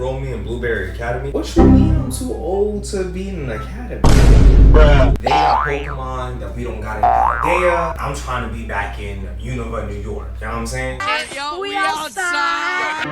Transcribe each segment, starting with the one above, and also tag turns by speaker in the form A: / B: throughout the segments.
A: enroll me in Blueberry Academy. What you mean I'm too old to be in an academy? Bruh. They got Pokemon that we don't got in Paldea. I'm trying to be back in Unova, New York. You know what I'm saying?
B: Yo, we outside!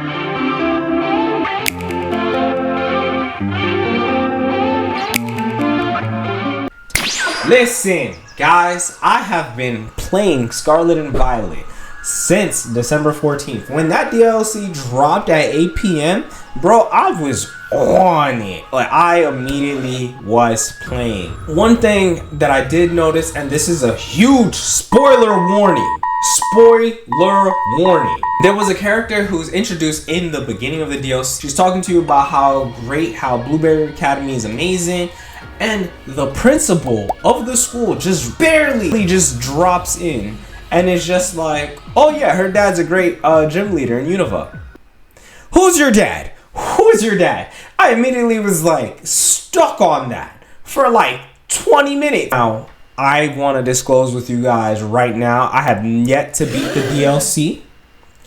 A: Listen, guys, I have been playing Scarlet and Violet since December 14th. When that DLC dropped at 8 p.m., bro, I was on it. Like, I immediately was playing. One thing that I did notice, and this is a huge spoiler warning. Spoiler warning. There was a character who was introduced in the beginning of the DLC. She's talking to you about how great, how Blueberry Academy is amazing. And the principal of the school just barely just drops in. And it's just like, oh yeah, her dad's a great gym leader in Unova. Who's your dad? Who's your dad? I immediately was like stuck on that for like 20 minutes. Now, I want to disclose with you guys right now, I have yet to beat the DLC.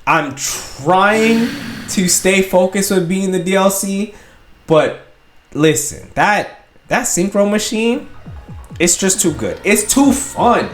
A: I'm trying to stay focused with being the DLC, but listen, that synchro machine, it's just too good. It's too fun.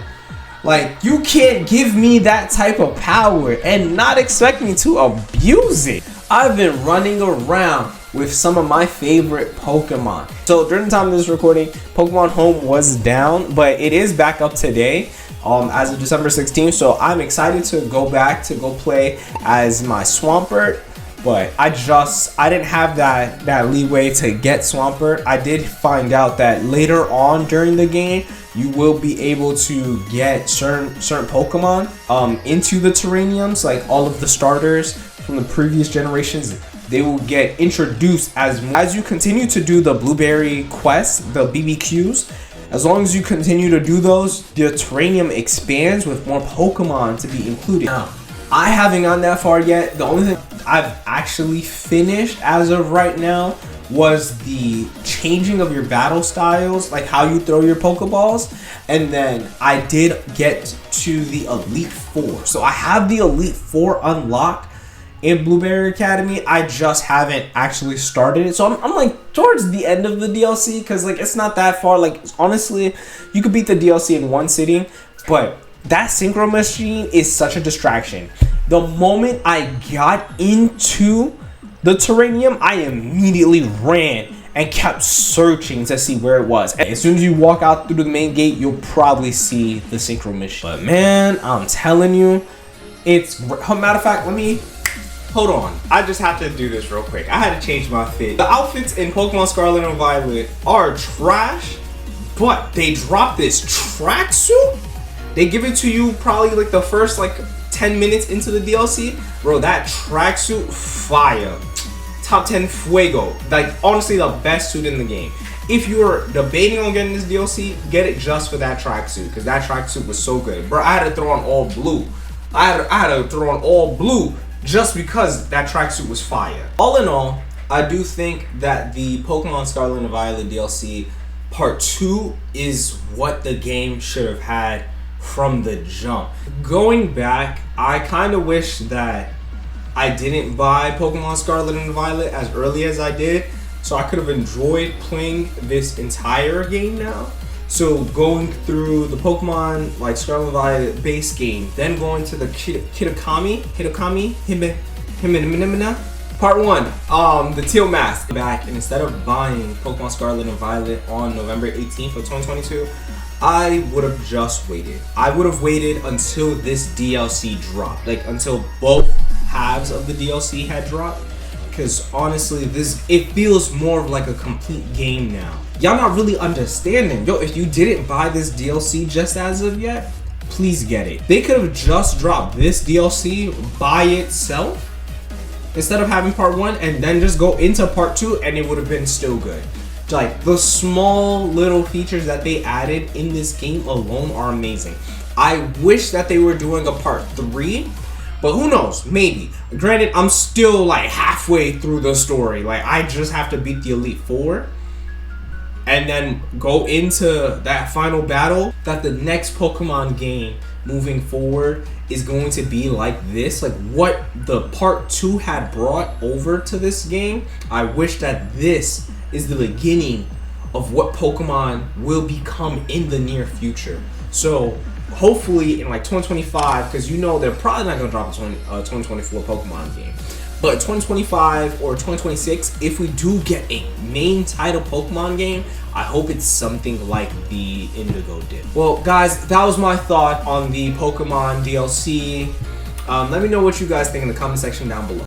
A: Like, you can't give me that type of power and not expect me to abuse it. I've been running around with some of my favorite Pokemon. So during the time of this recording, Pokemon Home was down, but it is back up today as of December 16th. So I'm excited to go back to go play as my Swampert. But I didn't have that leeway to get Swampert. I did find out that later on during the game, you will be able to get certain Pokemon into the Terraniums, like all of the starters from the previous generations. They will get introduced as you continue to do the Blueberry quests, the BBQs. As long as you continue to do those, the Terranium expands with more Pokemon to be included. Now, I haven't gone that far yet. The only thing I've actually finished as of right now was the changing of your battle styles, like how you throw your Pokeballs. And then I did get to the Elite Four. So I have the Elite Four unlocked in Blueberry Academy. I just haven't actually started it. So I'm like towards the end of the DLC, because like it's not that far. Like honestly, you could beat the DLC in one sitting, but that synchro machine is such a distraction. The moment I got into the Terranium, I immediately ran and kept searching to see where it was. As soon as you walk out through the main gate, you'll probably see the synchro machine. But man, I'm telling you, it's matter of fact, hold on. I just have to do this real quick. I had to change my fit. The outfits in Pokemon Scarlet and Violet are trash, but they dropped this tracksuit. They give it to you probably like the first like 10 minutes into the DLC. Bro, that tracksuit, fire. Top 10 fuego. Like, honestly, the best suit in the game. If you're debating on getting this DLC, get it just for that tracksuit, because that tracksuit was so good. Bro, I had to throw on all blue. I had to throw on all blue just because that tracksuit was fire. All in all, I do think that the Pokemon Scarlet and Violet DLC Part 2 is what the game should have had from the jump. Going back, I kind of wish that I didn't buy Pokemon Scarlet and Violet as early as I did, so I could have enjoyed playing this entire game now. So going through the Pokemon like Scarlet and Violet base game, then going to the Hitokami Part 1, the Teal Mask back, and instead of buying Pokemon Scarlet and Violet on November 18th of 2022, I would have just waited. I would have waited until this DLC dropped, like until both halves of the DLC had dropped, because honestly, it feels more of like a complete game now. Y'all not really understanding. Yo, if you didn't buy this DLC just as of yet, please get it. They could have just dropped this DLC by itself instead of having Part 1 and then just go into Part 2, and it would have been still good. Like, the small little features that they added in this game alone are amazing. I wish that they were doing a Part 3, but who knows, maybe. Granted, I'm still like halfway through the story. Like, I just have to beat the Elite Four. and then go into that final battle, that the next Pokemon game moving forward is going to be like this, like what the part 2 had brought over to this game. I wish that this is the beginning of what Pokemon will become in the near future. So hopefully in like 2025, because you know they're probably not going to drop a 2024 Pokemon game, but 2025 or 2026, if we do get a main title Pokemon game, I hope it's something like the Indigo Disk. Well, guys, that was my thought on the Pokemon DLC. Let me know what you guys think in the comment section down below.